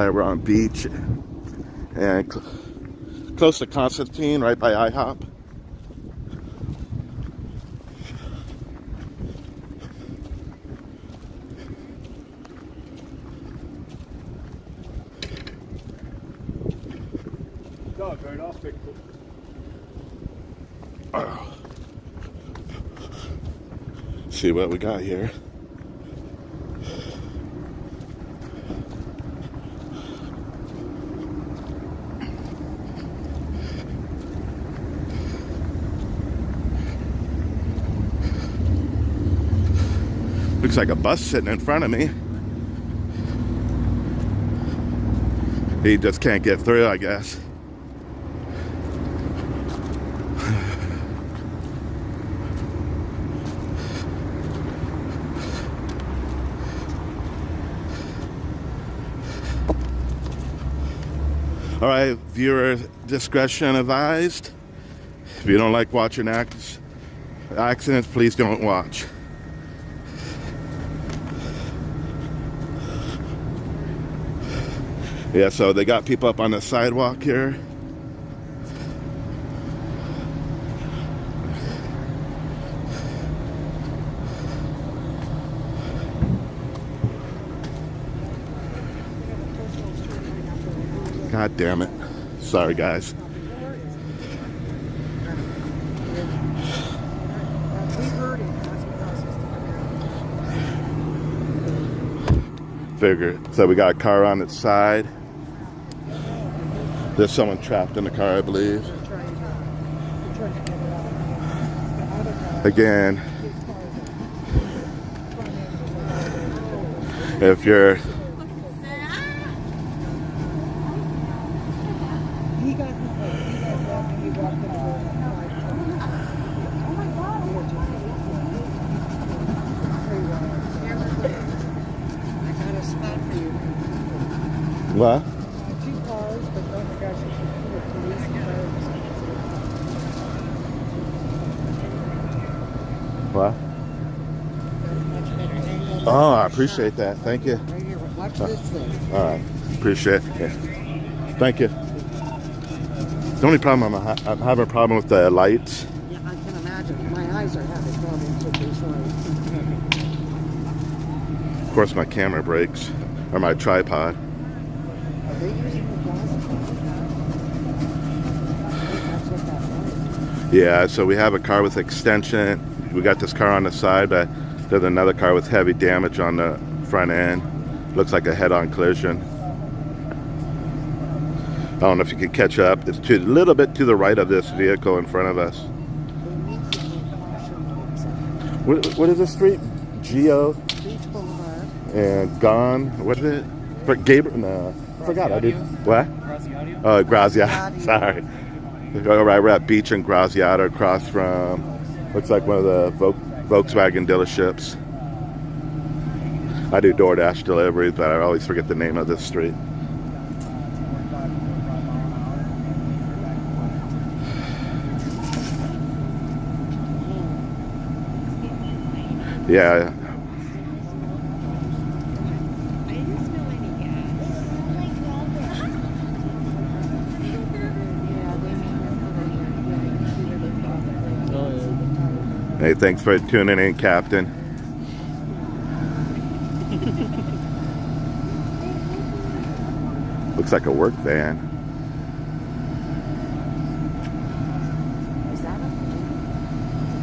Alright, we're on beach and close to Constantine, right by IHOP. See what we got here. Looks like a bus sitting in front of me. He just can't get through, I guess. All right, viewer discretion advised. If you don't like watching accidents, please don't watch. Yeah, so they got people up on the sidewalk here. God damn it. Sorry, guys. Figure. So we got a car on its side. There's someone trapped in the car, I believe. Again, if you're what? What? Oh, I appreciate that. Thank you. Watch this thing. All right. Appreciate it. Yeah. Thank you. The only problem I'm having a problem with the lights. Yeah, I can imagine. My eyes are having problems with these lights. Of course, my camera breaks, or my tripod. Are they using the glass? That's what that was. Yeah, so we have a car with extension. We got this car on the side, but there's another car with heavy damage on the front end. Looks like a head-on collision. I don't know if you can catch up. It's a little bit to the right of this vehicle in front of us. What is this street? Geo? Beach Boulevard. And Gone. What is it? For Gabriel? No. I forgot. I did. What? Graziadio? Graziadio. Sorry. All right, we're at Beach and Graziadio across from, looks like one of the Volkswagen dealerships. I do DoorDash deliveries, but I always forget the name of this street. Yeah. Hey, thanks for tuning in, Captain. Looks like a work van. Is that a?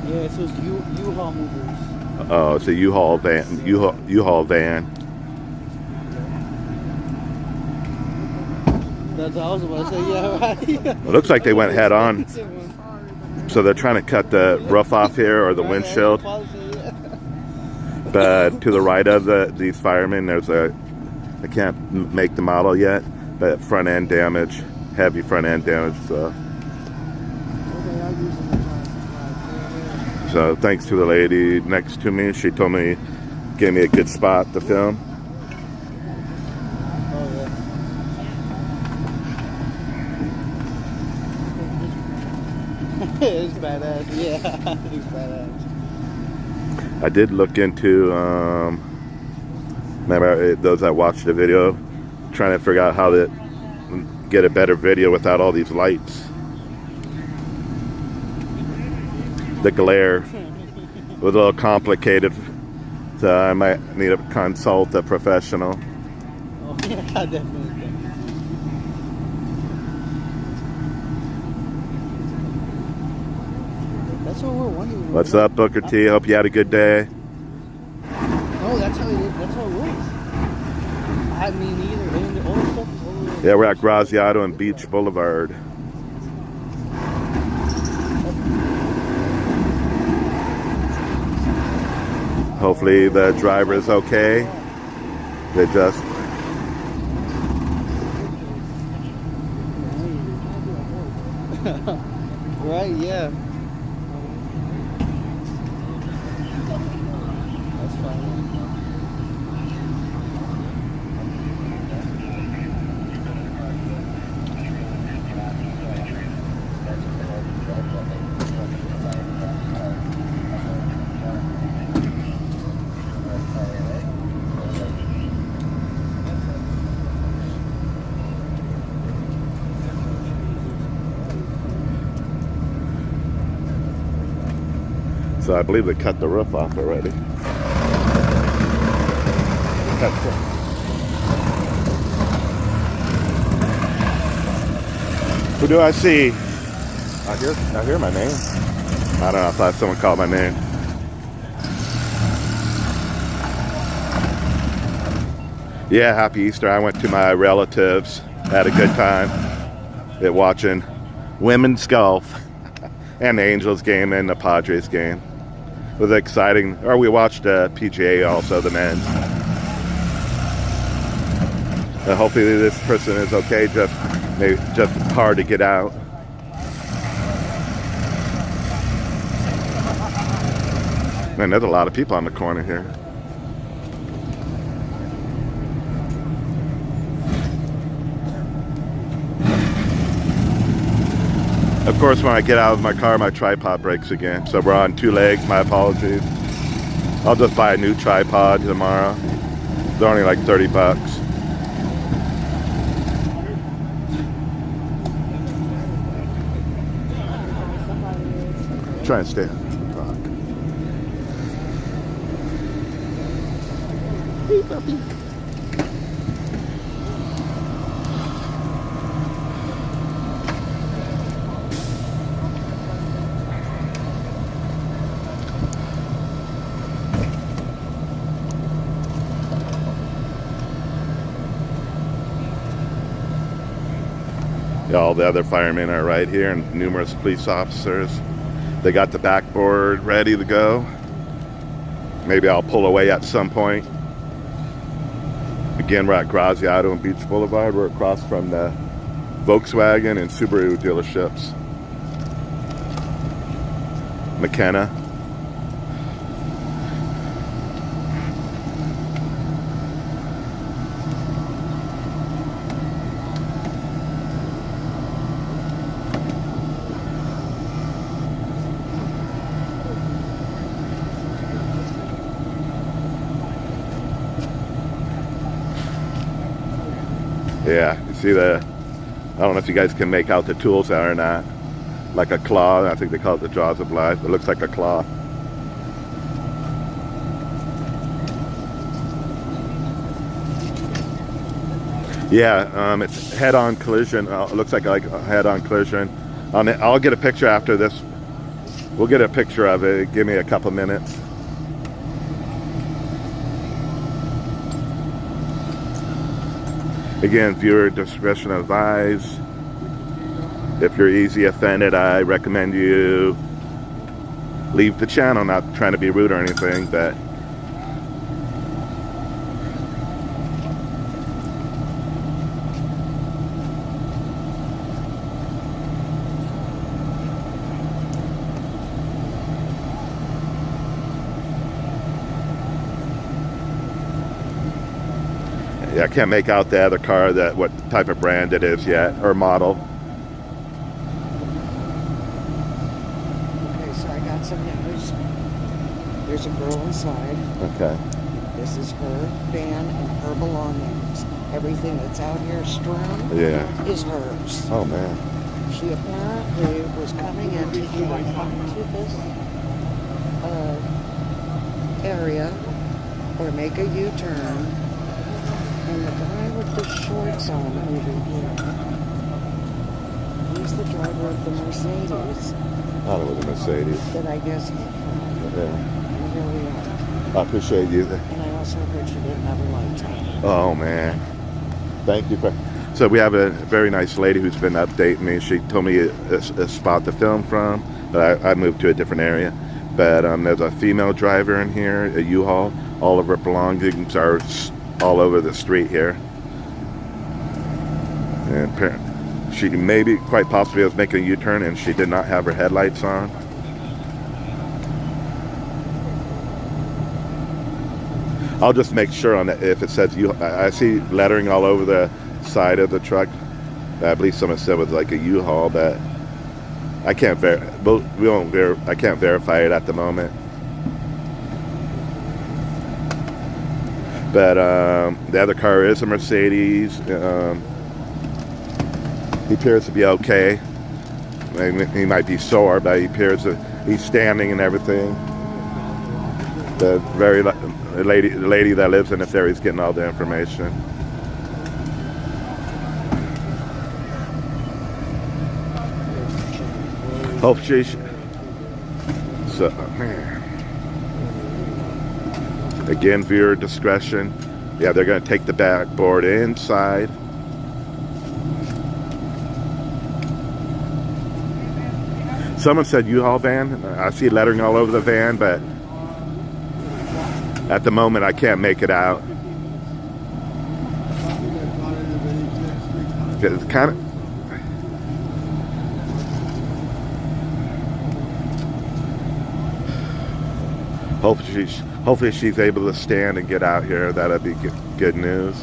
Yeah, it says Uhaul movers. Oh, it's a Uhaul van. Uhaul van. That's what I was about to say. Yeah, right. It looks like they went head on. So they're trying to cut the roof off here, or the windshield. But to the right of these firemen, there's I can't make the model yet, but front end damage, heavy front end damage. So thanks to the lady next to me, she told me, gave me a good spot to film. It's badass, yeah. It's badass. I did look into, remember those that watched the video, trying to figure out how to get a better video without all these lights. The glare was a little complicated, so I might need to consult a professional. Oh, yeah, definitely. That's what we're wondering. What's up, Booker T? Hope you had a good day. Oh, that's how it was. I mean, either and all the stuff is over there. Yeah, we're at Graziadio and Beach Boulevard. Hopefully the driver is okay. They just right, yeah. That's fine. So I believe they cut the roof off already. Who do I see? I hear my name. I don't know, I thought someone called my name. Yeah, happy Easter. I went to my relatives, had a good time at watching women's golf and the Angels game and the Padres game. It was exciting. Or we watched PGA also, the men's. Hopefully this person is okay, just hard to get out. Man, there's a lot of people on the corner here. Of course, when I get out of my car, my tripod breaks again. So we're on 2 legs, my apologies. I'll just buy a new tripod tomorrow. They're only like 30 bucks. Try and stay on the rock. Hey, puppy. All the other firemen are right here and numerous police officers. They got the backboard ready to go. Maybe I'll pull away at some point. Again, we're at Graziadio and Beach Boulevard. We're across from the Volkswagen and Subaru dealerships. McKenna. Yeah, you see I don't know if you guys can make out the tools there or not. Like a claw, I think they call it the jaws of life. It looks like a claw. Yeah, it's head-on collision. It looks like a head-on collision. I'll get a picture after this. We'll get a picture of it. Give me a couple minutes. Again, viewer discretion advised. If you're easy offended, I recommend you leave the channel. Not trying to be rude or anything, but yeah, I can't make out the other car, what type of brand it is yet, or model. Okay, so I got some news. There's a girl inside. Okay. This is her van and her belongings. everything that's out here strewn Yeah. is hers. Oh man. She apparently was coming into this area or make a U-turn, and the guy with the shorts on over here, he's the driver of the Mercedes I thought it was a Mercedes. that I guess hit her. Yeah. And here we are. I appreciate you. And I also heard she didn't have a lights on. Oh man. Thank you for. So we have a very nice lady who's been updating me. She told me a spot to film from, but I moved to a different area. But there's a female driver in here, a Uhaul. All of her belongings are all over the street here. And she maybe, quite possibly, was making a U-turn and she did not have her headlights on. I'll just make sure on that if it says I see lettering all over the side of the truck. I believe someone said it was like a U-Haul, but I can't I can't verify it at the moment. But the other car is a Mercedes. He appears to be okay. He might be sore, but he appears to he's standing and everything. The lady that lives in this area is getting all the information. Hope she. So, man. Again, viewer discretion. Yeah, they're going to take the backboard inside. Someone said U-Haul van. I see lettering all over the van, but at the moment I can't make it out. It's kind of. Hopefully she's able to stand and get out here. That'd be good news.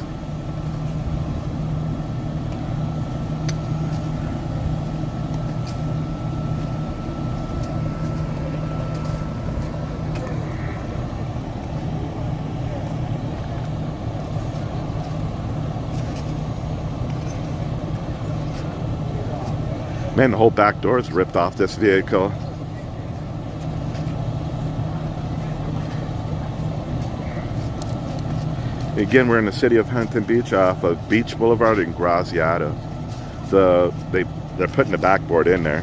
Man, the whole back door is ripped off this vehicle. Again, we're in the city of Huntington Beach off of Beach Boulevard in Graziadio. So they're putting the backboard in there.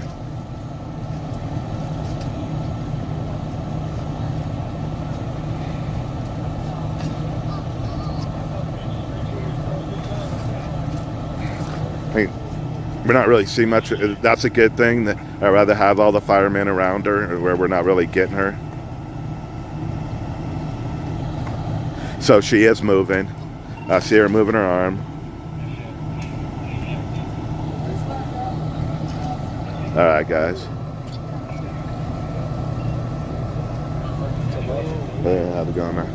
I mean, we're not really seeing much. That's a good thing. That I'd rather have all the firemen around her where we're not really getting her. So she is moving. I see her moving her arm. All right, guys. Hey, how's it going, man?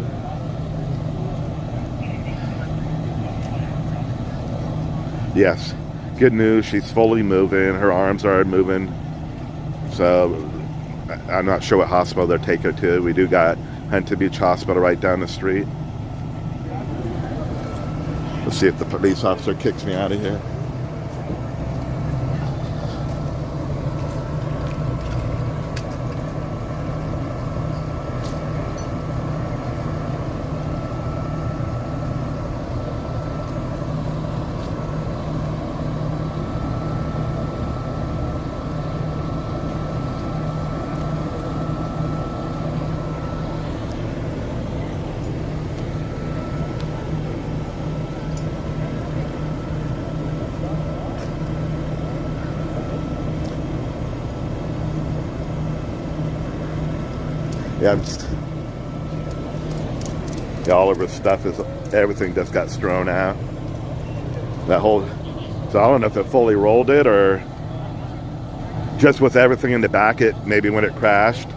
Yes. Good news. She's fully moving. Her arms are moving. So I'm not sure what hospital they're taking her to. We do got Huntington Beach Hospital right down the street. Let's see if the police officer kicks me out of here. Yeah, all of her stuff everything just got thrown out. That whole, so I don't know if it fully rolled it or just with everything in the back, maybe when it crashed,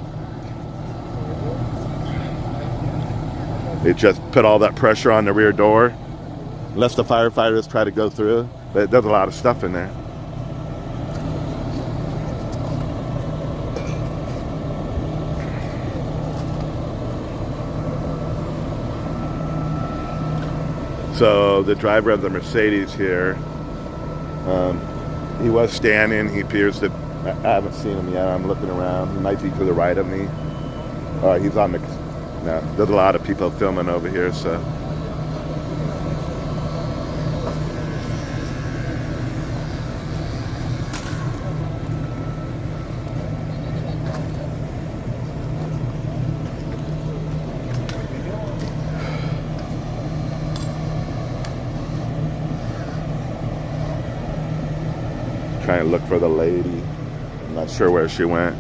it just put all that pressure on the rear door. Unless the firefighters try to go through, but there's a lot of stuff in there. So the driver of the Mercedes here, he was standing. He appears to, I haven't seen him yet. I'm looking around. He might be to the right of me. He's on the, no, there's a lot of people filming over here, so. Trying to look for the lady. I'm not sure where she went.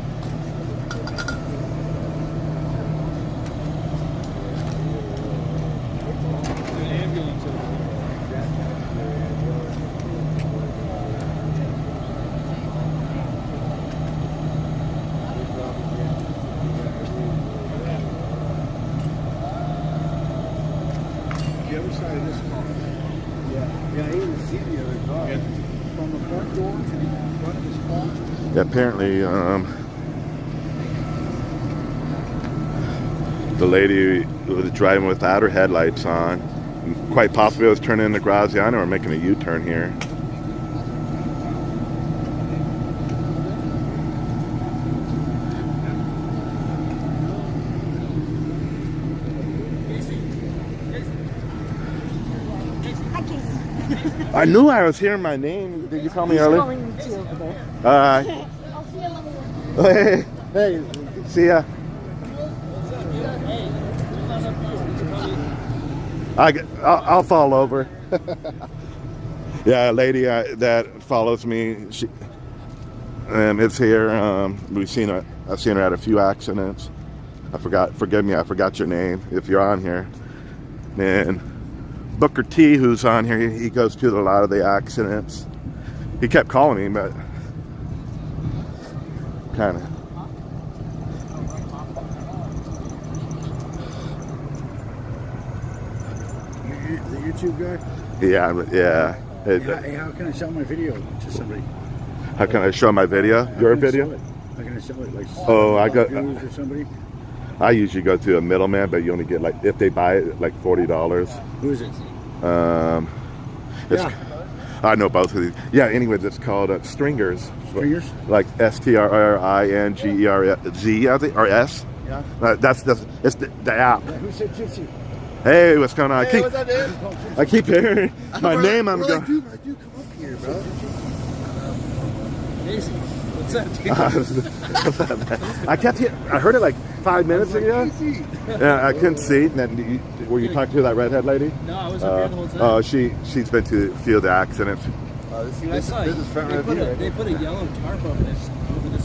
The other side of this car. Yeah, I didn't see the other car. From the front door to the front of his car. Yeah, apparently, the lady was driving without her headlights on. Quite possibly was turning into Graziano or making a U-turn here. I knew I was hearing my name. Did you call me earlier? Calling me too over there. Hey, hey, see ya. I'll fall over. Yeah, a lady that follows me. She is here. We've seen her. I've seen her at a few accidents. I forgot. Forgive me. I forgot your name. If you're on here, and Booker T, who's on here, he goes to a lot of the accidents. He kept calling me, but kind of. The YouTube guy? Yeah. Hey, how can I show my video to somebody? How can I show my video? Your video? How can I show it? Like, I got. or somebody? I usually go through a middleman, but you only get, like, if they buy it, like $40. Who is it? It's, I know both of these. Yeah. Anyways, it's called Stringers. Stringers? Like STRINGERZ, I think, or S. Yeah. It's the app. Yeah, who said gypsy? Hey, what's going on? Hey, what's up, dude? I keep hearing my name. I'm Well, going. dude, I do come up here, bro. Casey, what's up, dude? I kept hearing. I heard it like 5 minutes ago. Yeah, I couldn't see. And then were you talking to that redhead lady? No, I was up here the whole time. Oh, she's been to a few of the accidents. I saw This is front row view, right? they put a yellow tarp over this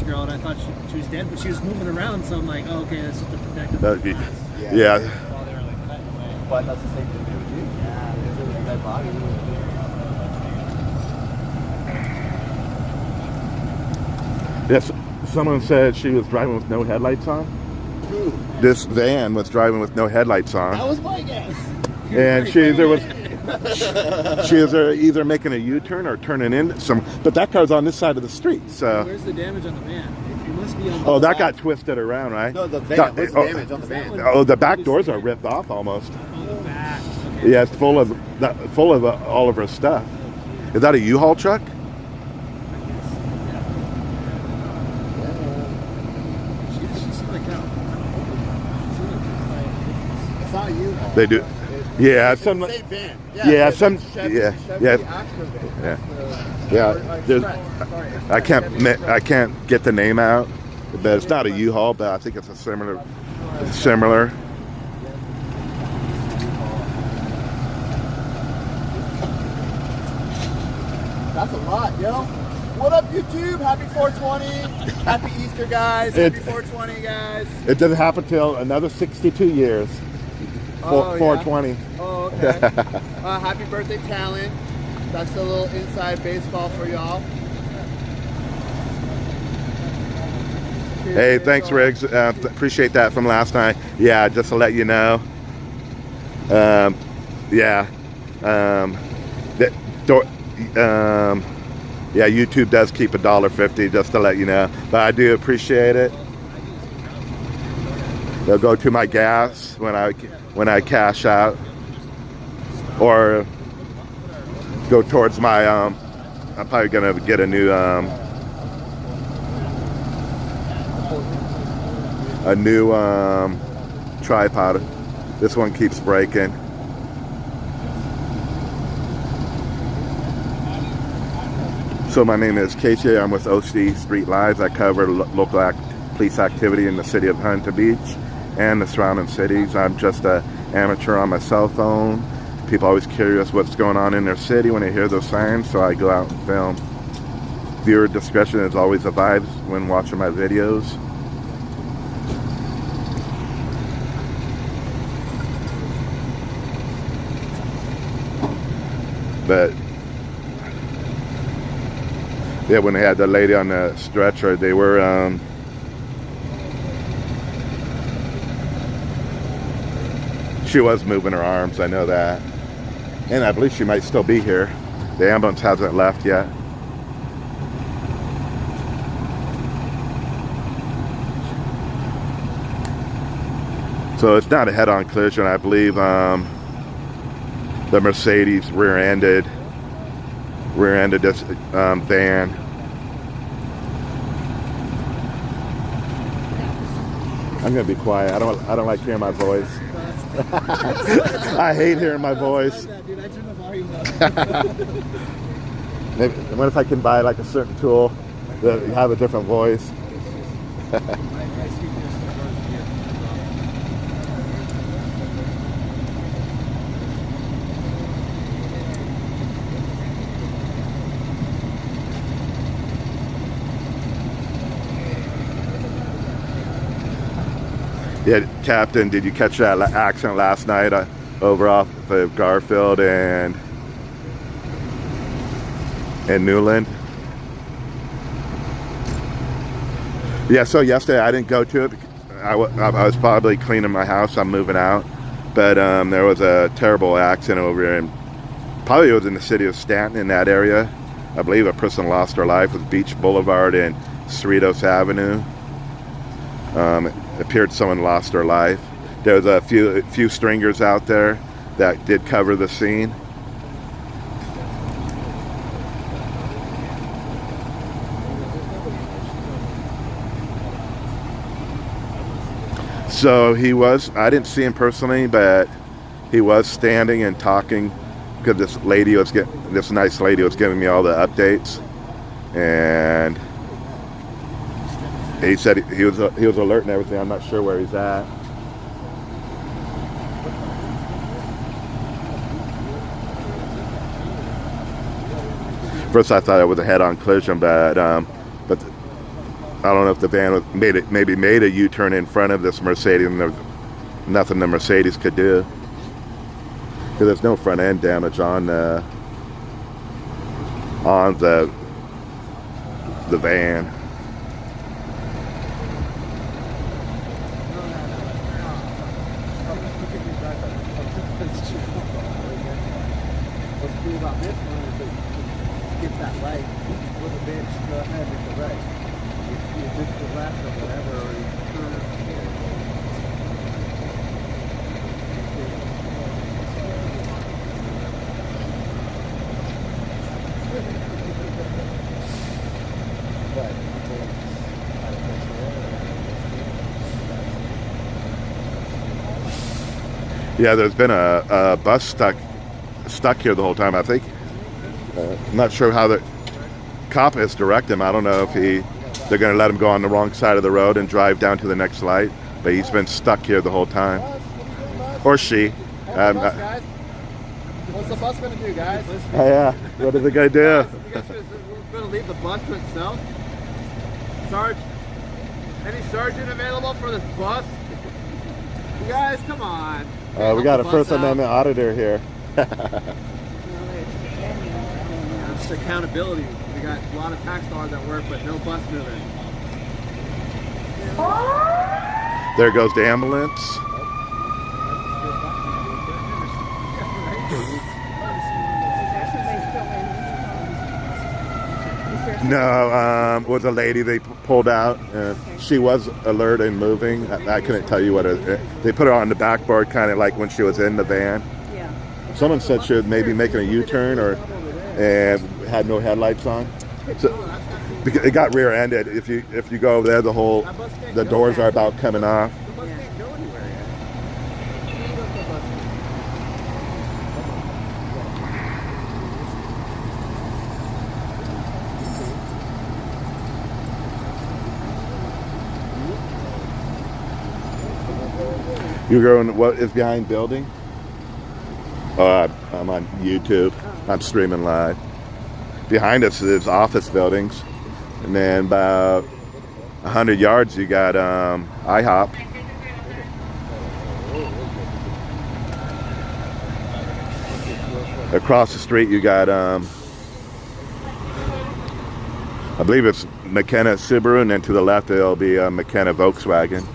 girl, and I thought she was dead, but she was moving around, so I'm like, oh, okay, that's just to protect her. That'd be, While yeah. they were like cutting away. But that's the same thing to do with you. Yeah, it's a dead body. Yes. Someone said she was driving with no headlights on. Who? This van was driving with no headlights on. That was my guess. And she was either making a U-turn or turning in some, but that car's on this side of the street, so. Where's the damage on the van? It must be on the Oh, that got twisted around, right? No, the van. What's the damage on the van? Oh, the back doors are ripped off almost. on the back. Okay. Yeah, it's full of all of her stuff. Is that a U-Haul truck? She's like that. It's not you. They do. Yeah, some. Same van. Yeah, some. Chevy, Yeah, Chevy yeah, Acura van. yeah. That's Yeah, or there's- Express, sorry. I can't get the name out, but it's not a U-Haul, but I think it's a similar. That's a lot, yo. What up, YouTube? Happy 420. Happy Easter, guys. Happy 420, guys. It doesn't happen till another 62 years. Oh, yeah. 420. Oh, okay. Happy birthday, Talon. That's a little inside baseball for y'all. Hey, thanks, Riggs. Appreciate that from last night. Yeah, just to let you know. Yeah. Yeah, YouTube does keep $1.50, just to let you know. But I do appreciate it. They'll go to my gas when I cash out. or go towards my, I'm probably gonna get a new tripod. This one keeps breaking. So my name is Casey. I'm with OC Street Lives. I cover local police activity in the city of Huntington Beach and the surrounding cities. I'm just an amateur on my cell phone. People are always curious what's going on in their city when they hear those signs, so I go out and film. Viewer discretion is always advised when watching my videos. But yeah, when they had the lady on the stretcher, they were she was moving her arms, I know that. And I believe she might still be here. The ambulance hasn't left yet. So it's not a head-on collision. I believe the Mercedes rear-ended this van. I'm gonna be quiet. I don't like hearing my voice. I hate hearing my voice. Maybe, what if I can buy like a certain tool that have a different voice? Yeah, Captain, did you catch that accident last night over off of Garfield and Newland? Yeah, so yesterday I didn't go to it. I was probably cleaning my house. I'm moving out. But there was a terrible accident over here, and probably it was in the city of Stanton in that area. I believe a person lost their life with Beach Boulevard and Cerritos Avenue. It appeared someone lost their life. There was a few stringers out there that did cover the scene. So he was, I didn't see him personally, but he was standing and talking because this nice lady was giving me all the updates, and he said he was alert and everything. I'm not sure where he's at. First, I thought it was a head-on collision, but I don't know if the van maybe made a U-turn in front of this Mercedes, and there was nothing the Mercedes could do because there's no front end damage on the van. What's cool about this one is that skip that right with the bench, go ahead with the right. If you did the left or whatever, or you turn here. Yeah, there's been a bus stuck here the whole time, I think. I'm not sure how the cop has directed him. I don't know if they're going to let him go on the wrong side of the road and drive down to the next light, but he's been stuck here the whole time. Or she. What's the bus going to do, guys? Oh yeah, what is it going to do? We're going to leave the bus to itself. Sarge, any sergeant available for this bus? You guys, come on. We got a First Amendment auditor here. It's accountability. We got a lot of tax dollars at work, but no bus moving. There goes the ambulance. No, was a lady they pulled out. She was alert and moving. I couldn't tell you what it. They put her on the backboard, kind of like when she was in the van. Yeah. Someone said she was maybe making a U-turn and had no headlights on. So because it got rear-ended. If you go over there, the doors are about coming off. The bus can't go anywhere yet. You're going, what is behind building? Oh, I'm on YouTube. I'm streaming live. Behind us is office buildings. And then about 100 yards, you got IHOP. Across the street, you got, I believe it's McKenna Subaru, and then to the left, it'll be McKenna Volkswagen.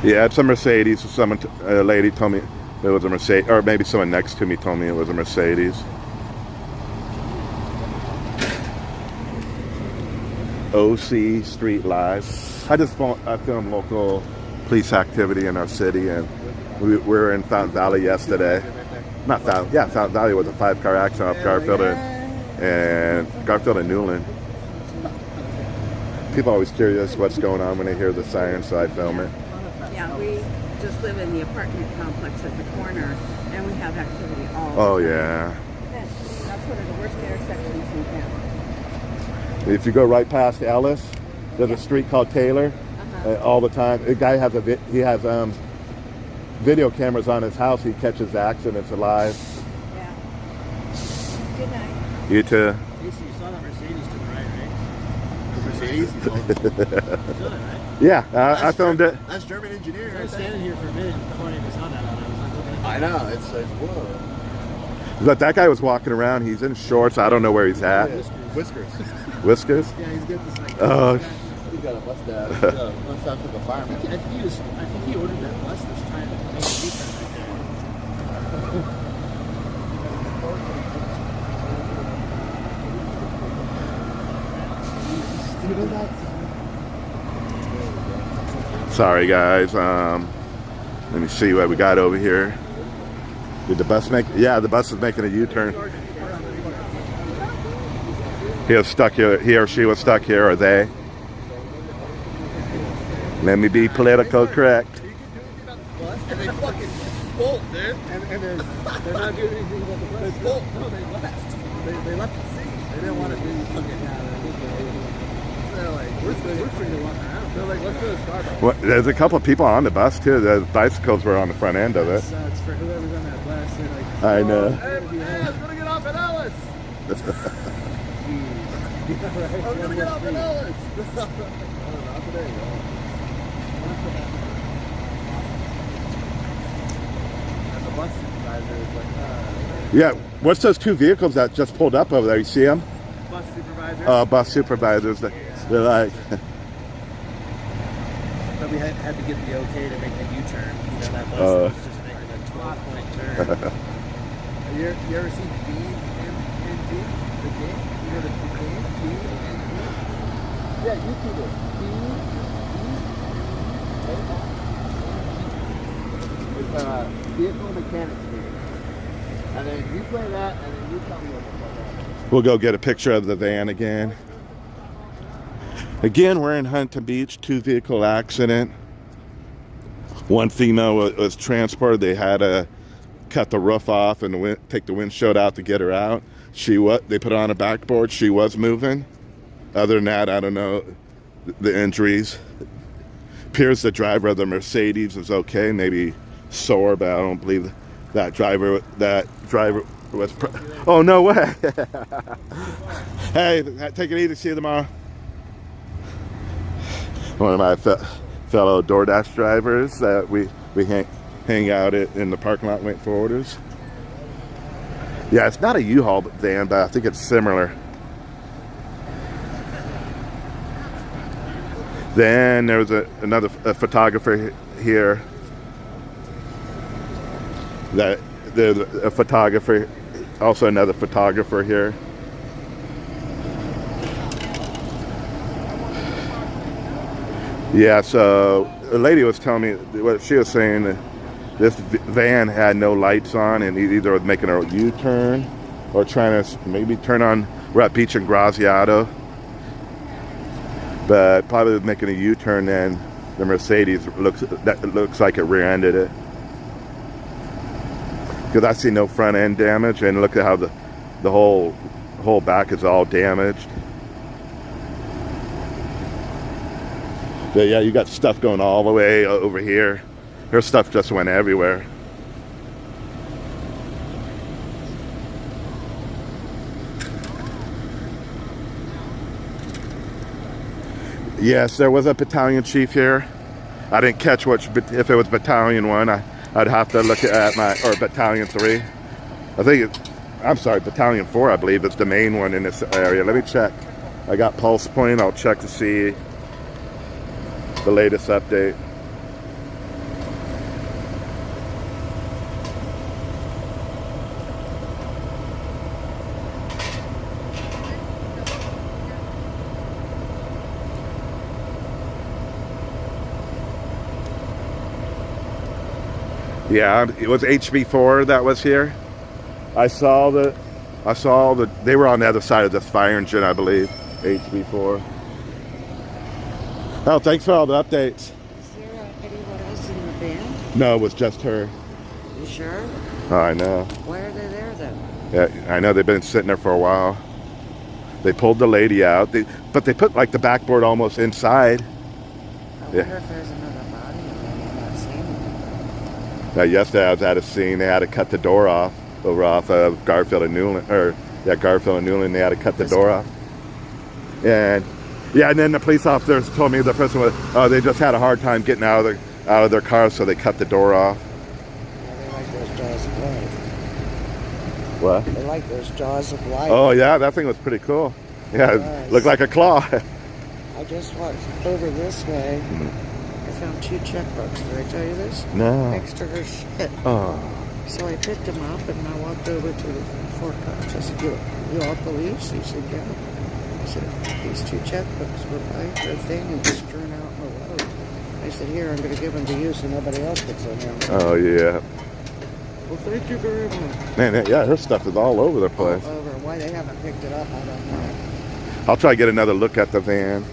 Yeah, it's a Mercedes. A lady told me it was a Mercedes, or maybe someone next to me told me it was a Mercedes. OC Street Live. I filmed local police activity in our city, and we were in Fountain Valley yesterday. Not Fountain, yeah, Fountain Valley was a 5-car accident off Garfield and Newland. People are always curious what's going on when they hear the siren, so I film it. Yeah, we just live in the apartment complex at the corner, and we have activity all the time. Oh, yeah. That's one of the worst intersections in town. If you go right past Ellis, there's a street called Taylor. All the time. The guy has he has video cameras on his house. He catches accidents live. Yeah. Good night. You too. Casey, you saw that Mercedes to the right, right? Mercedes? You saw that, right? Yeah, I filmed it. That's German engineer. I was standing here for a minute before I even saw that one. I was like looking at I know. It's whoa. But that guy was walking around. He's in shorts. I don't know where he's at. Whiskers. Whiskers? Yeah, he's got this like. Oh. He's got a mustache. Must have to the fireman. I think he ordered that bus that's trying to make a U-turn right there. Sorry, guys. Let me see what we got over here. Did the bus make? Yeah, the bus is making a U-turn. He was stuck here. He or she was stuck here, or they. Let me be political correct. And they fucking bolt, dude. And they're not doing anything about the bus. They bolt. No, they left. They left the seat. They didn't want to do fucking down. They're like, we're free to walk around. They're like, let's go to Starbucks. Well, there's a couple of people on the bus too. The bicycles were on the front end of it. Sucks for whoever's on that bus. They're like, I know. Hey, I'm gonna get off at Ellis. I'm gonna get off at Ellis. Not today, And the bus supervisor is like, Yeah, what's those two vehicles that just pulled up over there? You see them? bus supervisor. Bus supervisors. They're like, but we had to get the okay to make the U-turn. You know, that bus was just making a 12-point turn. You ever seen B and G? The game? You know the game? B and G? Yeah, YouTube it. It's vehicle mechanics game. And then you play that, and then you tell me what the fuck happened. we'll go get a picture of the van again. Again, we're in Huntington Beach, 2-vehicle accident. One female was transported. They had to cut the roof off and take the windshield out to get her out. They put her on a backboard. She was moving. Other than that, I don't know the injuries. Appears the driver of the Mercedes is okay, maybe sore, but I don't believe that driver was. Oh, no way. Hey, take it easy. See you tomorrow. One of my fellow DoorDash drivers that we hang out in the parking lot waiting for orders. Yeah, it's not a U-Haul van, but I think it's similar. Then there was another photographer here. There's a photographer, also another photographer here. Yeah, so the lady was telling me what she was saying. That this van had no lights on, and either was making a U-turn or trying to maybe turn on. We're at beach in Graziadio, but probably was making a U-turn. Then the Mercedes looks like it rear-ended it, because I see no front end damage, and look at how the whole back is all damaged. But yeah, you got stuff going all the way over here. Her stuff just went everywhere. Yes, there was a battalion chief here. I didn't catch if it was battalion 1. I'd have to look at or battalion 3. I think I'm sorry, battalion 4, I believe, is the main one in this area. Let me check. I got pulse point. I'll check to see the latest update. Yeah, it was HB4 that was here. I saw the they were on the other side of this fire engine, I believe. HB4. Oh, thanks for all the updates. Is there anyone else in the van? No, it was just her. You sure? Oh, I know. Why are they there then? Yeah, I know they've been sitting there for a while. They pulled the lady out, but they put like the backboard almost inside. I wonder if there's another body in there I'm not seeing anything. Yesterday I was at a scene. They had to cut the door off of Garfield and Newland, Garfield and Newland. They had to cut the door off. And yeah, and then the police officers told me the person was, they just had a hard time getting out of their car, so they cut the door off. Yeah, they like those jaws of life. What? They like those jaws of life. Oh yeah, that thing was pretty cool. Yeah, it looked like a claw. I just walked over this way. I found 2 checkbooks. Did I tell you this? No. Next to her shit. Oh. So I picked them up and I walked over to the 4 cops. I said, you all police? He said, yeah. I said, these 2 checkbooks were by her thing and just strewn out in the road. I said, here, I'm going to give them to you so nobody else gets in here. Oh, yeah. Well, thank you very much. Man, yeah, her stuff is all over the place. All over. Why they haven't picked it up, I don't know. I'll try to get another look at the van.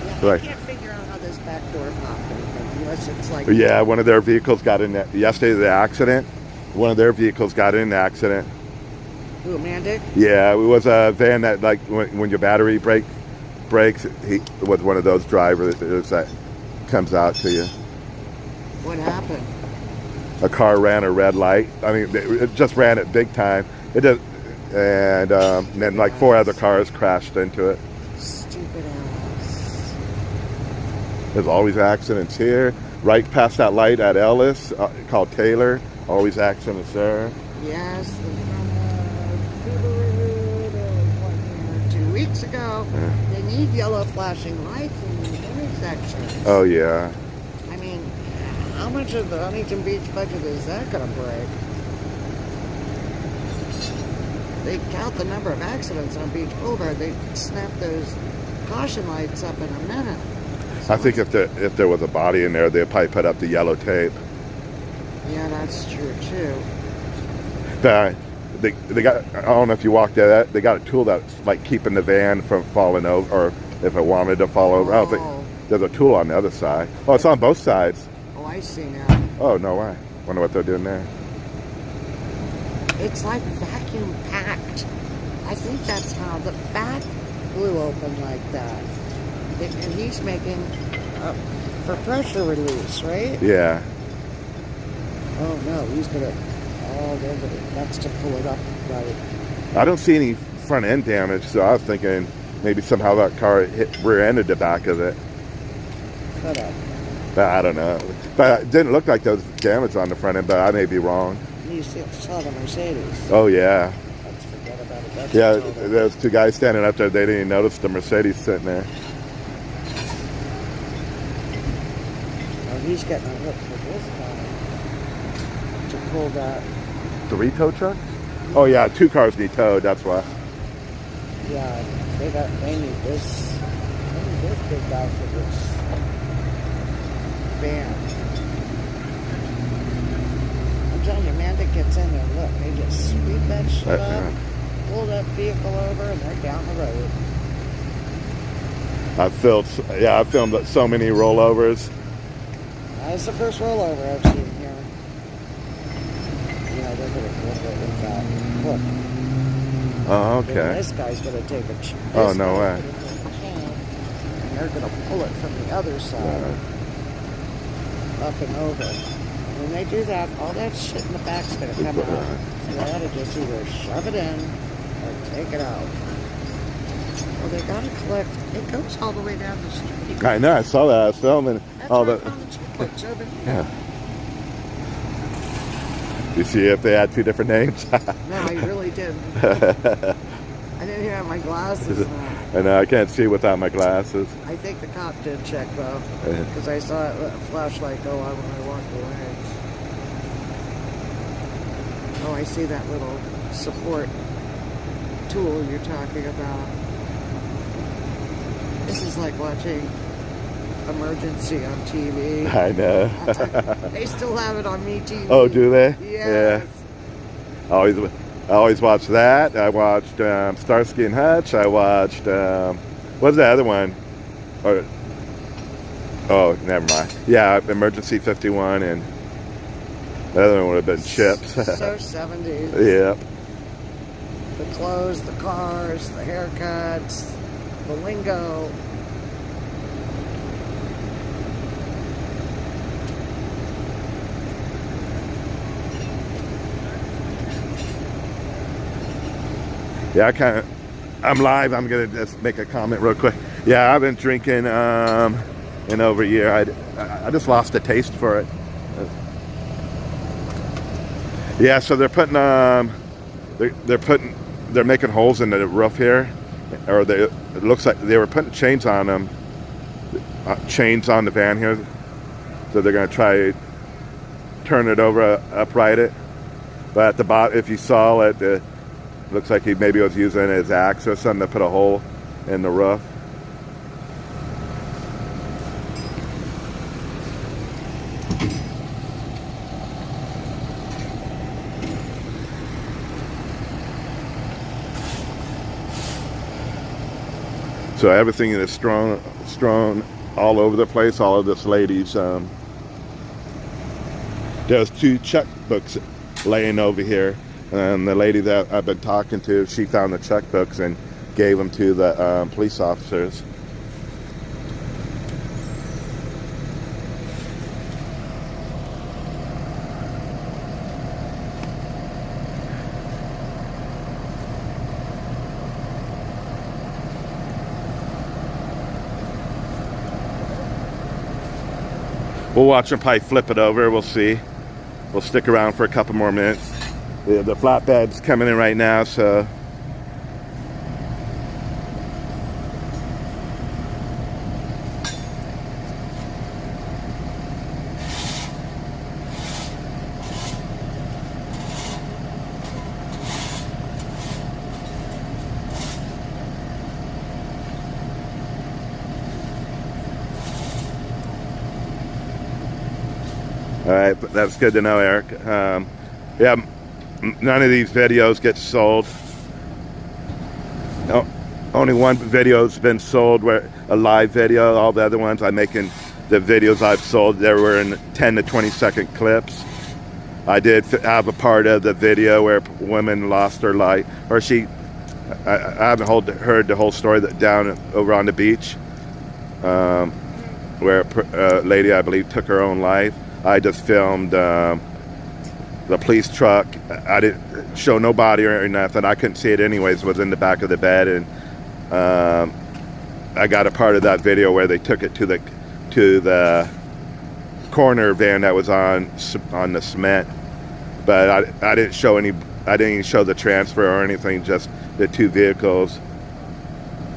Yeah, Right. I can't figure out how this back door popped open unless it's like... Yeah, one of their vehicles got in yesterday, the accident. One of their vehicles got in the accident. Who, Mandic? Yeah, it was a van that, like, when your battery breaks, he was one of those drivers that comes out to you. What happened? A car ran a red light. I mean, it just ran it big time. It did, and then like 4 other cars crashed into it. Stupid ass. There's always accidents here. Right past that light at Ellis, called Taylor. Always accidents there. Yes, from Subaru 2 weeks ago. Yeah. They need yellow flashing lights in the intersections. Oh yeah. I mean, how much of the Huntington Beach budget is that going to break? They count the number of accidents on Beach Boulevard. They snap those caution lights up in a minute. So I think if there was a body in there, they'd probably put up the yellow tape. yeah, that's true too. They got, I don't know if you walked there, they got a tool that's like keeping the van from falling over, or if it wanted to fall over. I don't think there's a tool on the other side. Oh, it's on both sides. Oh, I see now. Oh, no way. Wonder what they're doing there. It's like vacuum packed. I think that's how the back blew open like that. And he's making for pressure release, right? Yeah. Oh no, he's gonna. Oh, that's to pull it up, right? I don't see any front end damage, so I was thinking maybe somehow that car rear-ended the back of it. Cut up. But I don't know. But it didn't look like there was damage on the front end, but I may be wrong. You saw the Mercedes. Oh, yeah. Let's forget about it. That's Yeah, all that- there's 2 guys standing up there. They didn't even notice the Mercedes sitting there. Oh, he's getting a hook for this guy. pull that. 3 tow trucks? Oh yeah, 2 cars need towed, that's why. Yeah, they need this big guy for this van. I'm telling you, Amanda gets in there, look, they just sweep that shit up, pull that vehicle over, and they're down the road. I filmed so many rollovers. That's the first rollover I've seen here. You know, they're gonna flip it with that hook. Oh, Then okay. this guy's gonna take a Oh, no way. And they're gonna pull it from the other side, up and over. When they do that, all that shit in the back's gonna come out. You gotta just either shove it in or take it out. Well, they gotta collect. It goes all the way down the street. I know, I saw that. I was filming That's all where the. I found the checkbooks over here. Yeah. You see if they had 2 different names? No, I really didn't. I didn't even have my glasses on. And I can't see without my glasses. I think the cop did check though, because I saw a flashlight go on when I walked away. Oh, I see that little support tool you're talking about. This is like watching Emergency on TV. I know. They still have it on MeTV. Oh, do they? Yes. Yeah. I always watch that. I watched Starsky and Hutch. I watched what's the other one? Oh, never mind. Yeah, Emergency 51, and the other one would have been Chips. So 70s. Yep. The clothes, the cars, the haircuts, the lingo. Yeah, I'm live. I'm gonna just make a comment real quick. Yeah, I've been drinking in over a year. I just lost a taste for it. Yeah, so they're putting they're making holes in the roof here, or it looks like they were putting chains on them, chains on the van here. So they're gonna try turn it over, upright it. But at the bottom, if you saw it. Looks like he maybe was using his axe or something to put a hole in the roof. So everything is strewn all over the place. All of this lady's there's 2 checkbooks laying over here. And the lady that I've been talking to, she found the checkbooks and gave them to the police officers. We'll watch them probably flip it over. We'll see. We'll stick around for a couple more minutes. The flatbed's coming in right now, so all right, that's good to know, Eric. Yeah. None of these videos get sold. No, only one video's been sold, where a live video. All the other ones I'm making, the videos I've sold, they were in 10 to 20 second clips. I did have a part of the video where a woman lost her life, or I haven't heard the whole story down over on the beach, where a lady, I believe, took her own life. I just filmed the police truck. I didn't show no body or nothing. I couldn't see it anyways. It was in the back of the bed, and I got a part of that video where they took it to the corner van that was on the cement. But I didn't show any. I didn't even show the transfer or anything. Just the 2 vehicles.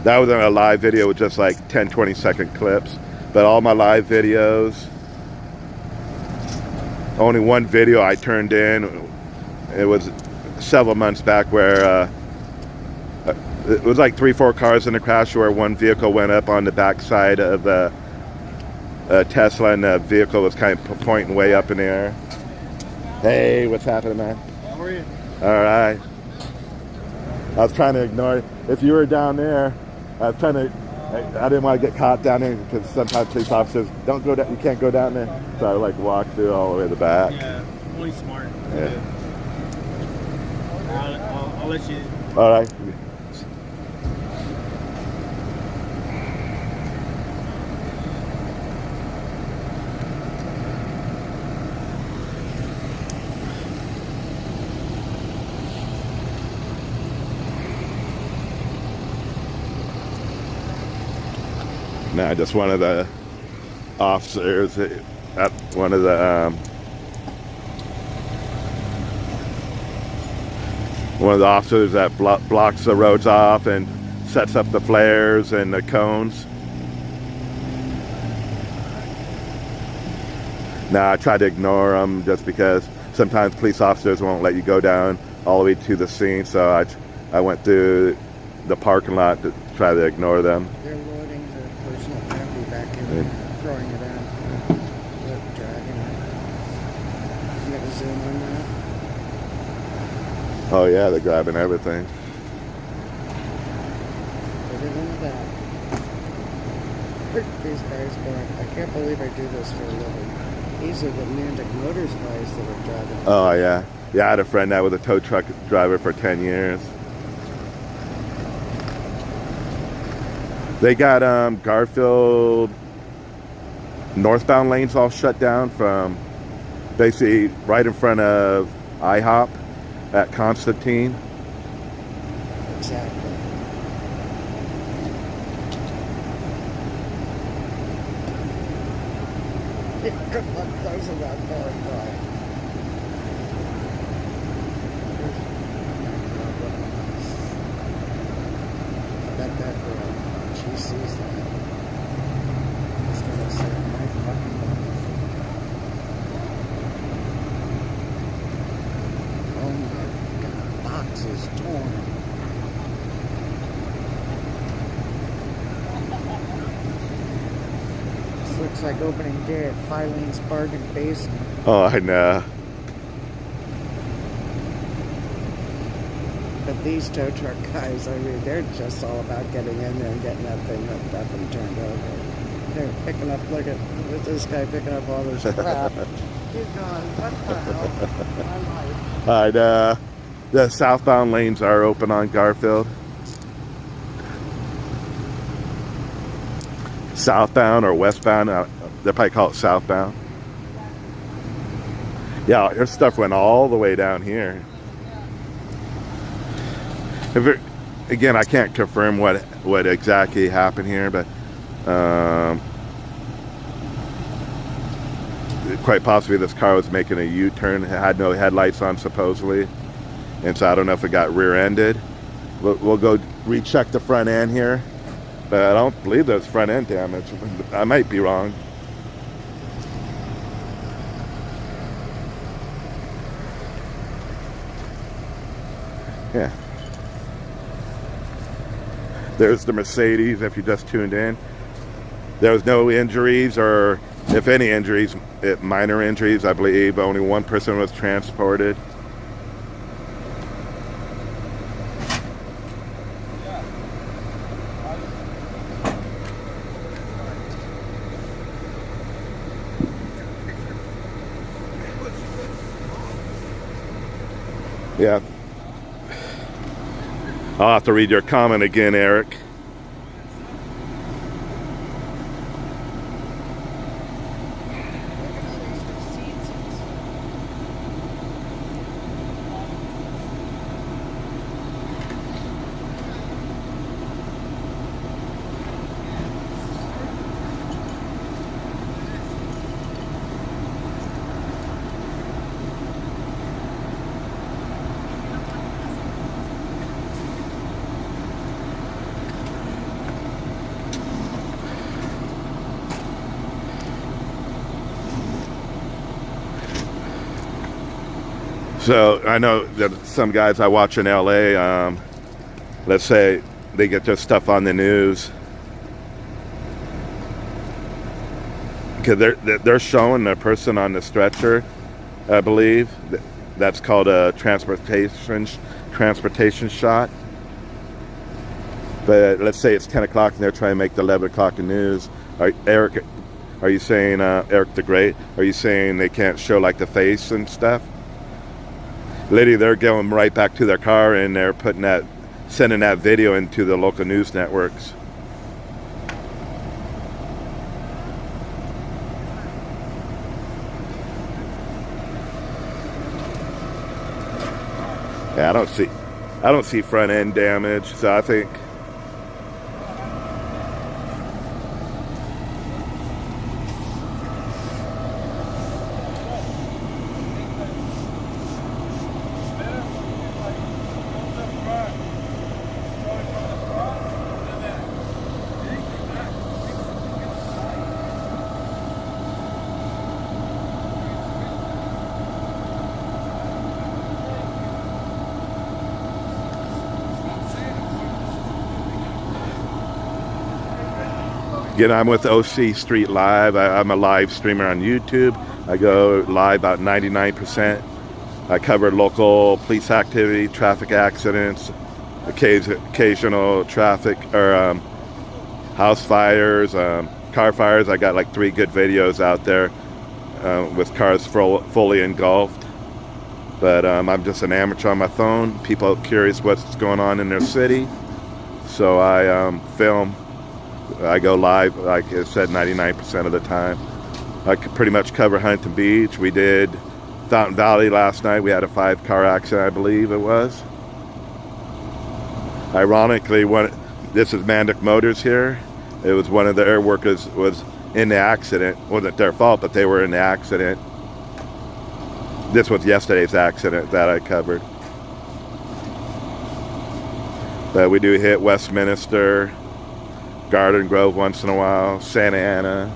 That was a live video with just like 10-20 second clips. But all my live videos, only one video I turned in. It was several months back where it was like 3-4 cars in a crash where one vehicle went up on the backside of the Tesla, and the vehicle was kind of pointing way up in the air. Hey, what's happening, man? How are you? All right. I was trying to ignore it. If you were down there, I was trying to. I didn't want to get caught down there because sometimes police officers don't go down. You can't go down there. So I like walked through all the way to the back. Yeah, only smart. Yeah. I'll let you. All right. Nah, just one of the officers at one of the officers that blocks the roads off and sets up the flares and the cones. Nah, I try to ignore them just because sometimes police officers won't let you go down all the way to the scene, so I went through the parking lot to try to ignore them. They're loading the personal property back in and throwing it out. They're dragging it. You got to zoom on that? Oh yeah, they're grabbing everything. Put it in the back. These guys going, I can't believe I do this for a living. These are the Mantic Motors guys that are driving. Oh yeah. Yeah, I had a friend that was a tow truck driver for 10 years. They got Garfield northbound lanes all shut down from basically right in front of IHOP at Constantine. Exactly. Good luck closing that door, boy. I bet that girl, when she sees that, is gonna say, my fucking life. Oh my god, box is torn. This looks like opening day at Filene's Bargain Basement. Oh, I know. But these tow truck guys, I mean, they're just all about getting in there and getting that thing hooked up and turned over. They're picking up, look at this guy picking up all this crap. He's going, what the hell? My life. Alright, the southbound lanes are open on Garfield. Southbound or westbound, they probably call it southbound. Yeah, their stuff went all the way down here. Again, I can't confirm what exactly happened here, but quite possibly this car was making a U-turn. It had no headlights on supposedly, and so I don't know if it got rear-ended. We'll go recheck the front end here, but I don't believe there's front end damage. I might be wrong. Yeah. There's the Mercedes, if you just tuned in. There was no injuries, or if any injuries, minor injuries, I believe. Only one person was transported. Yeah. I'll have to read your comment again, Eric. So I know that some guys I watch in LA, let's say they get their stuff on the news, because they're showing the person on the stretcher, I believe. That's called a transportation shot. But let's say it's 10 o'clock and they're trying to make the 11 o'clock news. Eric, are you saying, Eric the Great, are you saying they can't show like the face and stuff? Literally, they're going right back to their car and they're sending that video into the local news networks. Yeah, I don't see front end damage, so I think again, I'm with OC Street Live. I'm a live streamer on YouTube. I go live about 99%. I cover local police activity, traffic accidents, occasional traffic or house fires, car fires. I got like 3 good videos out there with cars fully engulfed. But I'm just an amateur on my phone. People are curious what's going on in their city. So I film. I go live, like I said, 99% of the time. I could pretty much cover Huntington Beach. We did Fountain Valley last night. We had a 5-car accident, I believe it was. Ironically, this is Mandic Motors here. It was one of their workers was in the accident. It wasn't their fault, but they were in the accident. This was yesterday's accident that I covered. But we do hit Westminster, Garden Grove once in a while, Santa Ana.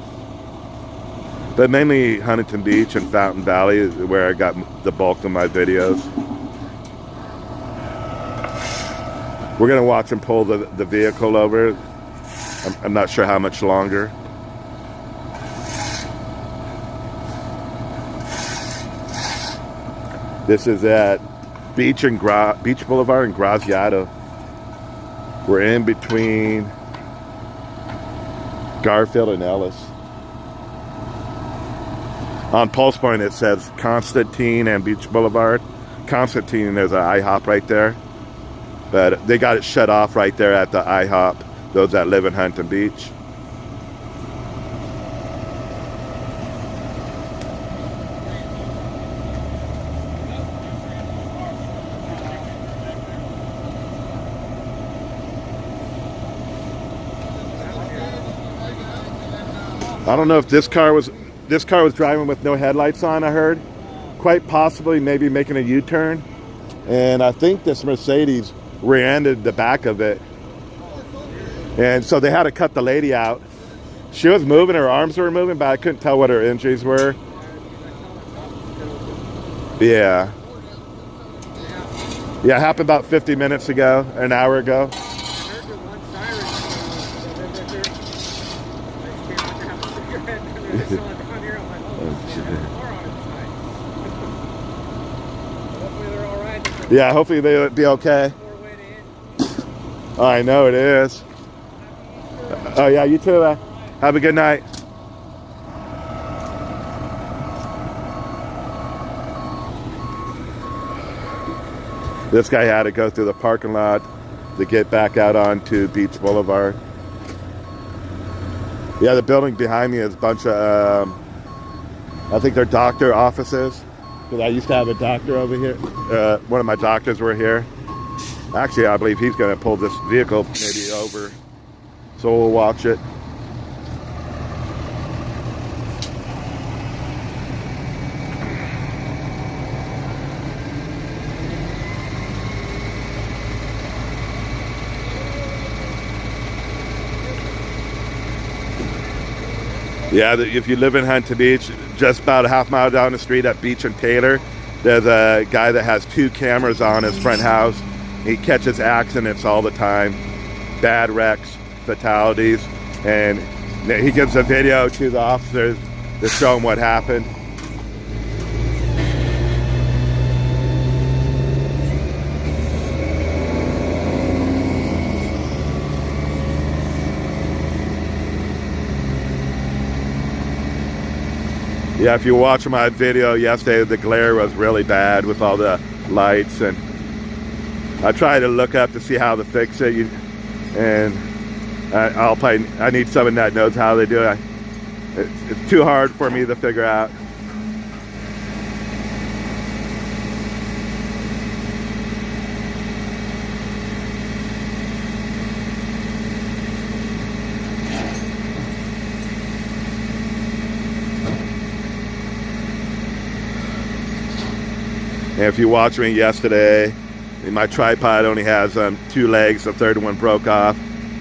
But mainly Huntington Beach and Fountain Valley is where I got the bulk of my videos. We're going to watch them pull the vehicle over. I'm not sure how much longer. This is at Beach Boulevard and Graziadio. We're in between Garfield and Ellis. On Pulse Point it says Constantine and Beach Boulevard. Constantine, there's an IHOP right there. But they got it shut off right there at the IHOP, those that live in Huntington Beach. I don't know if this car was driving with no headlights on, I heard. Quite possibly maybe making a U-turn. And I think this Mercedes rear-ended the back of it. And so they had to cut the lady out. She was moving, her arms were moving, but I couldn't tell what her injuries were. Yeah. Yeah, it happened about 50 minutes ago, an hour ago. Yeah, hopefully they'll be okay. Oh, I know it is. Oh yeah, you too. Have a good night. This guy had to go through the parking lot to get back out onto Beach Boulevard. Yeah, the building behind me is a bunch of, I think they're doctor offices. Because I used to have a doctor over here. One of my doctors were here. Actually, I believe he's going to pull this vehicle maybe over. So we'll watch it. Yeah, if you live in Huntington Beach, just about a half mile down the street at Beach and Taylor, There's a guy that has 2 cameras on his front house. He catches accidents all the time, bad wrecks, fatalities, and he gives a video to the officers to show them what happened. Yeah, if you watch my video yesterday, the glare was really bad with all the lights, and I tried to look up to see how to fix it, and I need someone that knows how they do it. It's too hard for me to figure out. And if you watched me yesterday, my tripod only has 2 legs, the third one broke off,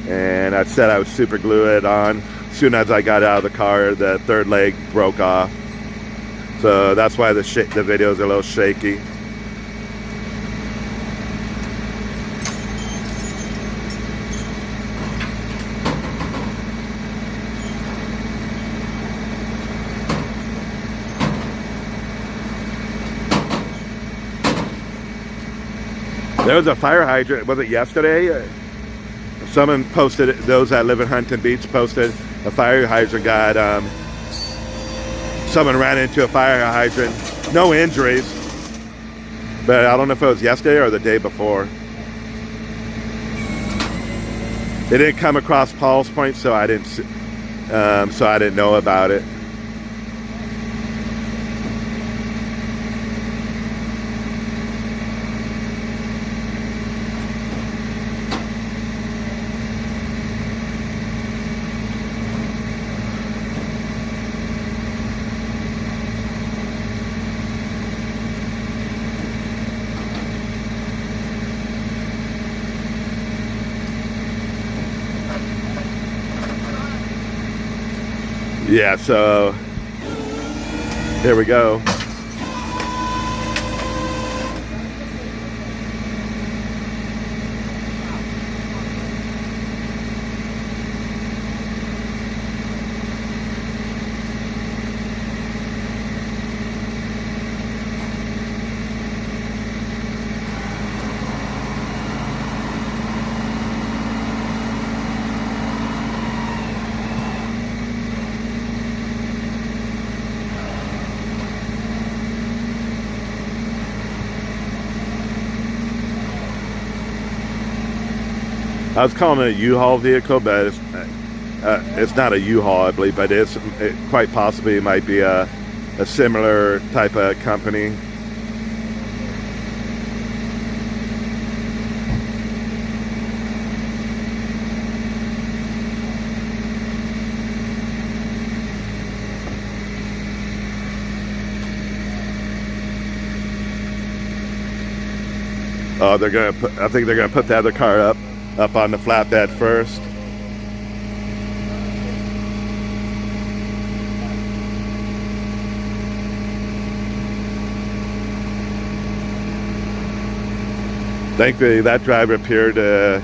and I said I would super glue it on. As soon as I got out of the car, the third leg broke off. So that's why the video is a little shaky. There was a fire hydrant, was it yesterday? Someone posted, those that live in Huntington Beach posted a fire hydrant got, someone ran into a fire hydrant, no injuries, but I don't know if it was yesterday or the day before. It didn't come across Paul's Point, so I didn't know about it. Yeah, so here we go. I was calling it a U-Haul vehicle, but it's not a U-Haul, I believe, but it quite possibly might be a similar type of company. Oh, I think they're gonna put the other car up on the flatbed first. Thankfully, that driver appeared to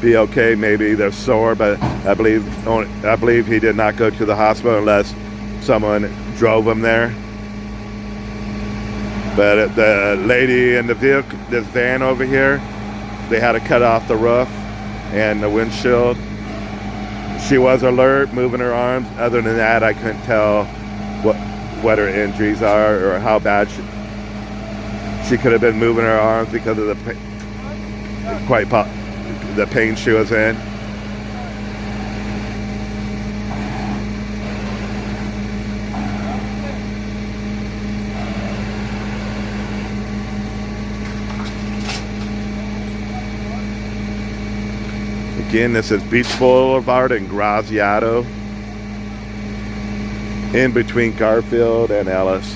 be okay. Maybe they're sore, but I believe he did not go to the hospital unless someone drove him there. But the lady in the vehicle, this van over here, they had to cut off the roof and the windshield. She was alert, moving her arms. Other than that, I couldn't tell what her injuries are or how bad she could have been moving her arms because of the pain she was in. Again, this is Beach Boulevard and Graziadio, in between Garfield and Ellis.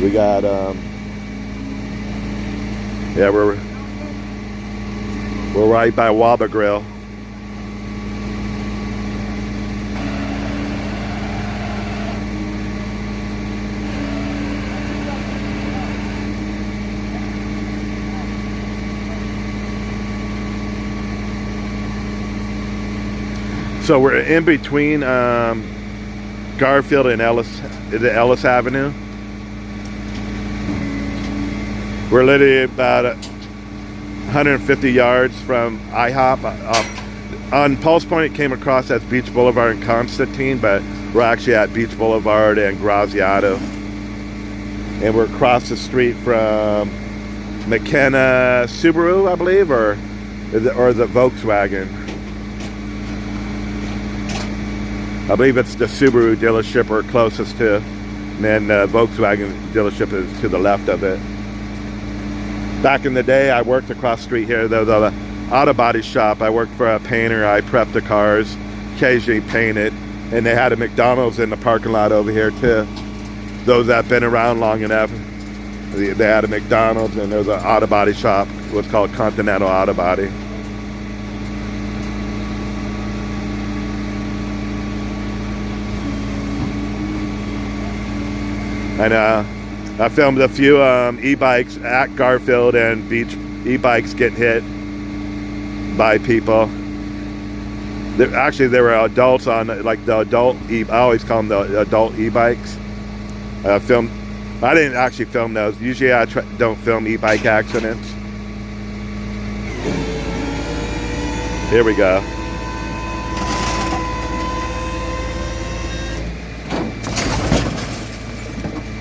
We got, yeah, we're right by Waba Grill. So we're in between Garfield and the Ellis Avenue. We're literally about 150 yards from IHOP. On Pulse Point, it came across as Beach Boulevard and Constantine, but we're actually at Beach Boulevard and Graziadio. And we're across the street from McKenna Subaru, I believe, or the Volkswagen. I believe it's the Subaru dealership we're closest to, and then the Volkswagen dealership is to the left of it. Back in the day, I worked across the street here, the auto body shop. I worked for a painter. I prepped the cars, occasionally painted, and they had a McDonald's in the parking lot over here too. Those that have been around long enough, they had a McDonald's, and there was an auto body shop, what's called Continental Auto Body. And I filmed a few e-bikes at Garfield and Beach. E-bikes get hit by people. Actually, there were adults on, like the adult I always call them the adult e-bikes. I didn't actually film those. Usually I don't film e-bike accidents. Here we go.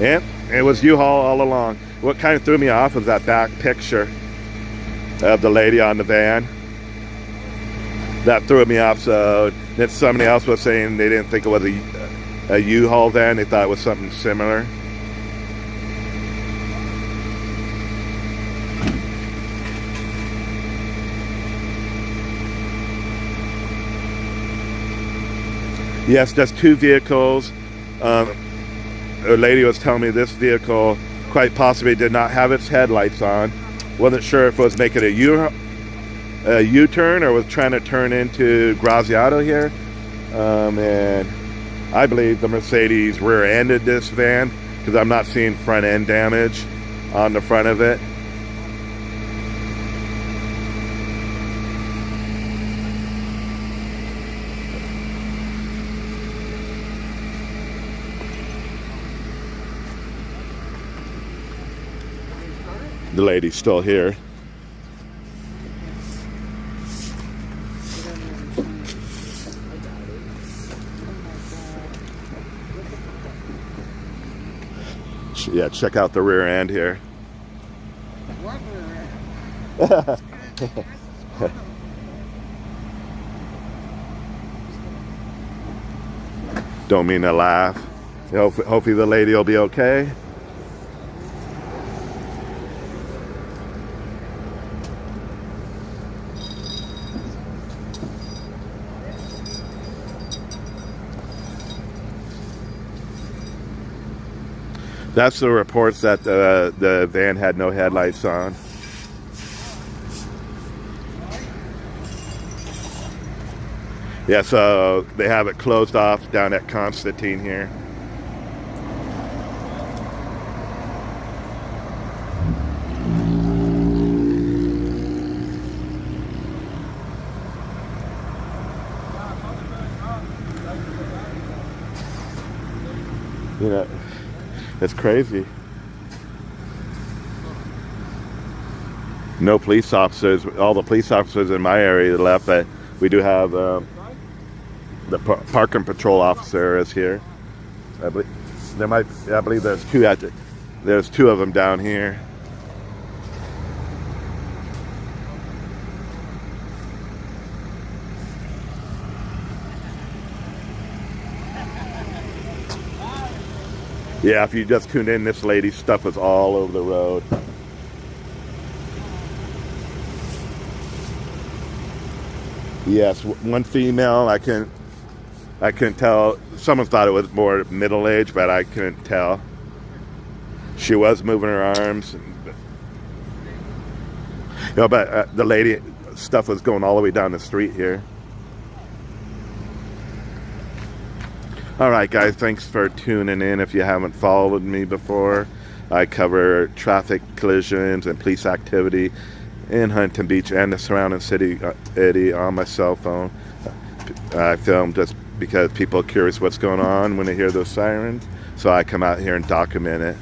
And it was Uhaul all along. What kind of threw me off was that back picture of the lady on the van. That threw me off. So then somebody else was saying they didn't think it was a Uhaul van. They thought it was something similar. Yes, there's two vehicles. A lady was telling me this vehicle quite possibly did not have its headlights on. Wasn't sure if it was making a U-turn or was trying to turn into Graziadio here. And I believe the Mercedes rear-ended this van because I'm not seeing front end damage on the front of it. The lady's still here. Yeah, check out the rear end here. Don't mean to laugh. Hopefully the lady will be okay. That's the reports that the van had no headlights on. Yeah, so they have it closed off down at Constantine here. You know, it's crazy. No police officers. All the police officers in my area left, but we do have the parking patrol officer is here. I believe there's two there's two of them down here. Yeah, if you just tuned in, this lady's stuff is all over the road. Yes, one female, I couldn't tell. Someone thought it was more middle-aged, but I couldn't tell. She was moving her arms. But the lady stuff was going all the way down the street here. All right, guys, thanks for tuning in. If you haven't followed me before, I cover traffic collisions and police activity in Huntington Beach and the surrounding city on my cell phone. I film just because people are curious what's going on when they hear those sirens. So I come out here and document it.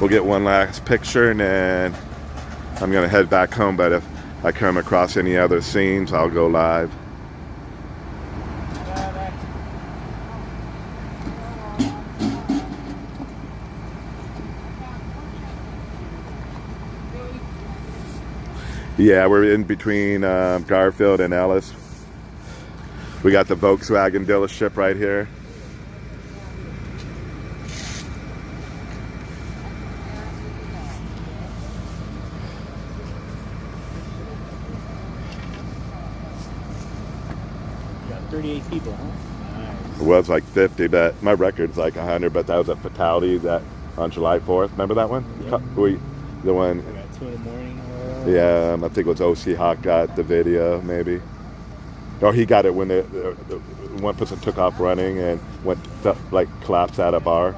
We'll get one last picture and then I'm gonna head back home, but if I come across any other scenes, I'll go live. Yeah, we're in between Garfield and Ellis. We got the Volkswagen dealership right here. You got 38 people, huh? Nice. It was like 50, but my record's like 100, but that was a fatality that on July 4th. Remember that one? Yep. The one. We got 2 in the morning. Yeah, I think it was OC Hawk got the video, maybe. Or he got it when the one person took off running and went like collapsed at a bar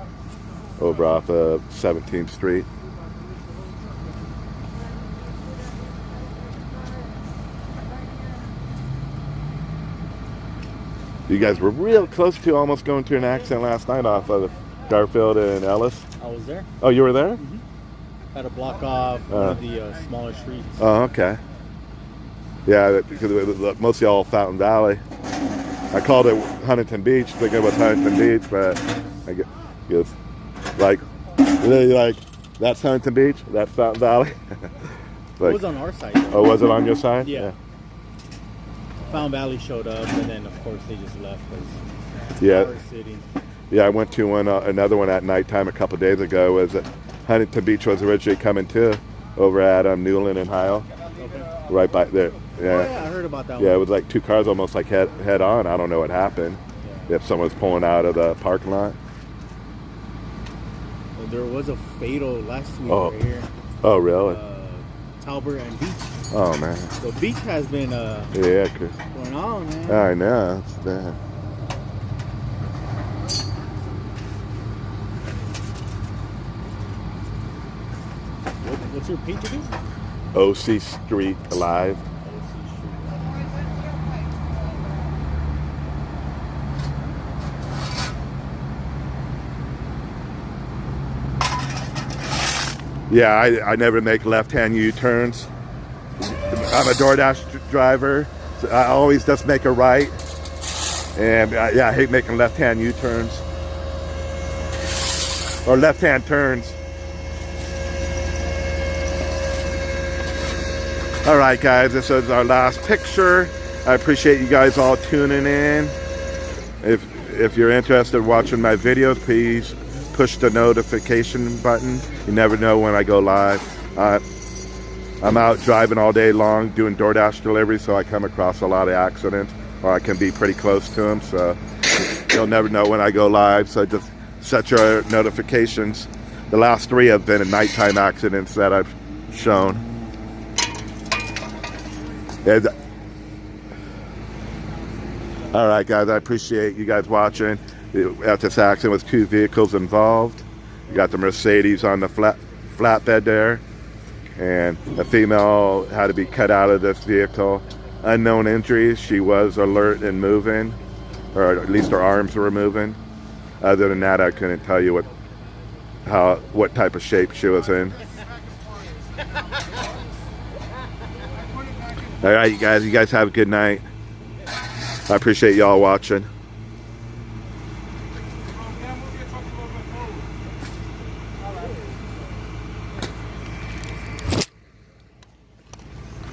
over off of 17th Street. You guys were real close to almost going to an accident last night off of Garfield and Ellis. I was there. Oh, you were there? Mm-hmm. Had to block off one of the smaller streets. Oh, okay. Yeah, because it was mostly all Fountain Valley. I called it Huntington Beach, thinking it was Huntington Beach, but I guess like, really like, that's Huntington Beach, that's Fountain Valley. Like, It was on our side, though. Oh, was it on your side? Yeah. Fountain Valley showed up, and then of course they just left us. Yeah. City. Yeah, I went to another one at nighttime a couple days ago. Was it Huntington Beach was originally coming to over at Newland and Uhaul, Okay. right by there. Yeah. Oh, yeah, I heard about that Yeah, one. it was like two cars almost like head on. I don't know what happened. Yeah. If someone was pulling out of the parking lot. Well, there was a fatal last week Oh. right here. Oh, really? Talbot and Beach. Oh, man. The beach has been Yeah, going on, man. I know. It's bad. What's your page again? OC Street Alive. Yeah, I never make left-hand U-turns. I'm a DoorDash driver. So I always just make a right. And yeah, I hate making left-hand U-turns. Or left-hand turns. All right, guys, this is our last picture. I appreciate you guys all tuning in. If you're interested in watching my videos, please push the notification button. You never know when I go live. I'm out driving all day long doing DoorDash deliveries, so I come across a lot of accidents, or I can be pretty close to them, so you'll never know when I go live. So just set your notifications. The last 3 have been nighttime accidents that I've shown. And, all right, guys, I appreciate you guys watching. At this accident was 2 vehicles involved. You got the Mercedes on the flatbed there, and a female had to be cut out of this vehicle. Unknown injuries. She was alert and moving, or at least her arms were moving. Other than that, I couldn't tell you what type of shape she was in. All right, you guys have a good night. I appreciate y'all watching.